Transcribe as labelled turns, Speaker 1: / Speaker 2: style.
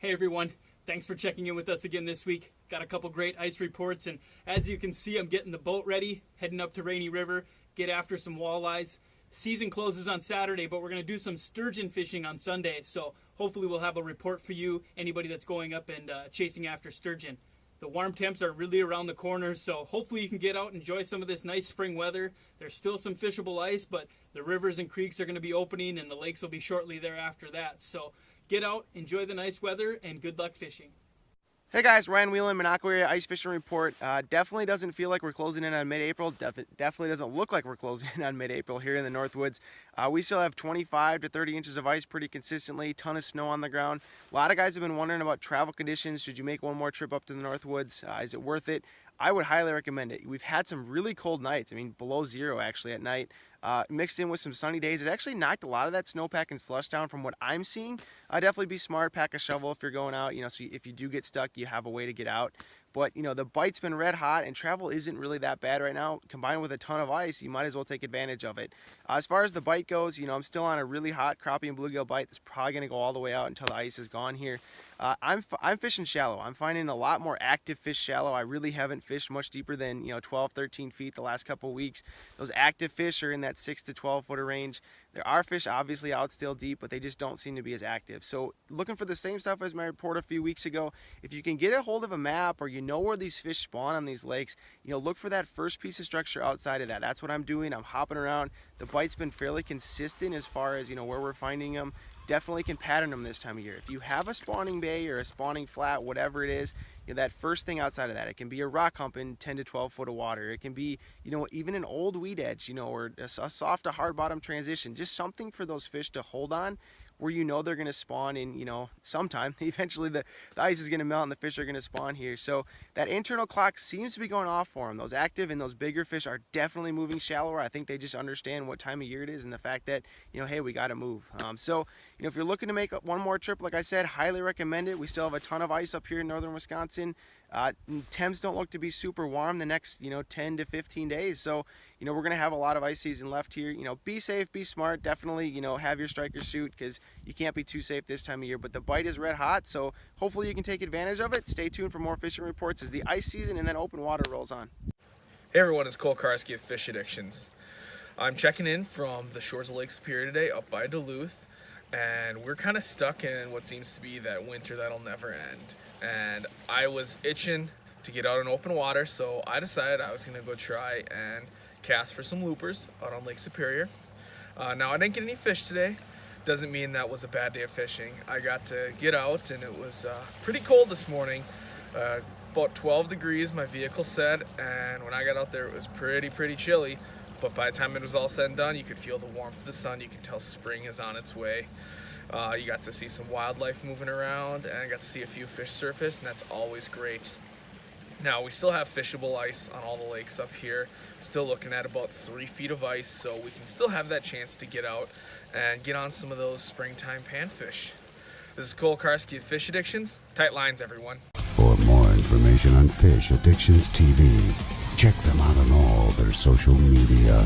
Speaker 1: Hey everyone, thanks for checking in with us again this week. Got a couple great ice reports, and as you can see, I'm getting the boat ready, heading up to Rainy River, get after some walleyes. Season closes on Saturday, but we're going to do some sturgeon fishing on Sunday, so hopefully we'll have a report for you, anybody that's going up and chasing after sturgeon. The warm temps are really around the corner, so hopefully you can get out and enjoy some of this nice spring weather. There's still some fishable ice, but the rivers and creeks are going to be opening, and the lakes will be shortly thereafter that. So get out, enjoy the nice weather, and good luck fishing.
Speaker 2: Hey guys, Ryan Whelan, Monaco Area Ice Fishing Report. Definitely doesn't feel like we're closing in on mid-April. Definitely doesn't look like we're closing in on mid-April here in the Northwoods. We still have 25 to 30 inches of ice pretty consistently, ton of snow on the ground. A lot of guys have been wondering about travel conditions. Should you make one more trip up to the Northwoods? Is it worth it? I would highly recommend it. We've had some really cold nights. I mean, below zero actually at night. Mixed in with some sunny days. It actually knocked a lot of that snowpack and slush down from what I'm seeing. Definitely be smart, pack a shovel if you're going out, so if you do get stuck, you have a way to get out. But, the bite's been red hot and travel isn't really that bad right now. Combined with a ton of ice, you might as well take advantage of it. As far as the bite goes, I'm still on a really hot crappie and bluegill bite that's probably going to go all the way out until the ice is gone here. I'm fishing shallow. I'm finding a lot more active fish shallow. I really haven't fished much deeper than 12, 13 feet the last couple of weeks. Those active fish are in that 6 to 12 footer range. There are fish obviously out still deep, but they just don't seem to be as active. So looking for the same stuff as my report a few weeks ago. If you can get a hold of a map or you know where these fish spawn on these lakes, look for that first piece of structure outside of that. That's what I'm doing. I'm hopping around. The bite's been fairly consistent as far as where we're finding them. Definitely can pattern them this time of year. If you have a spawning bay or a spawning flat, whatever it is, that first thing outside of that, it can be a rock hump in 10 to 12 foot of water. It can be, even an old weed edge, or a soft to hard bottom transition. Just something for those fish to hold on where they're going to spawn in, sometime. Eventually the ice is going to melt and the fish are going to spawn here. So that internal clock seems to be going off for them. Those active and those bigger fish are definitely moving shallower. I think they just understand what time of year it is and the fact that, hey, we got to move. So, if you're looking to make one more trip, like I said, highly recommend it. We still have a ton of ice up here in northern Wisconsin. Temps don't look to be super warm the next 10 to 15 days, so we're going to have a lot of ice season left here. Be safe, be smart, definitely have your striker suit because you can't be too safe this time of year. But the bite is red hot, so hopefully you can take advantage of it. Stay tuned for more fishing reports as the ice season and then open water rolls on.
Speaker 3: Hey everyone, it's Cole Karski of Fish Addictions. I'm checking in from the shores of Lake Superior today up by Duluth, and we're kind of stuck in what seems to be that winter that'll never end. And I was itching to get out in open water, so I decided I was going to go try and cast for some loopers out on Lake Superior. Now, I didn't get any fish today. Doesn't mean that was a bad day of fishing. I got to get out, and it was pretty cold this morning. About 12 degrees, my vehicle said, and when I got out there, it was pretty chilly. But by the time it was all said and done, you could feel the warmth of the sun. You could tell spring is on its way. You got to see some wildlife moving around, and I got to see a few fish surface, and that's always great. Now, we still have fishable ice on all the lakes up here. Still looking at about 3 feet of ice, so we can still have that chance to get out and get on some of those springtime panfish. This is Cole Karski of Fish Addictions. Tight lines, everyone.
Speaker 4: For more information on Fish Addictions TV, check them out on all their social media.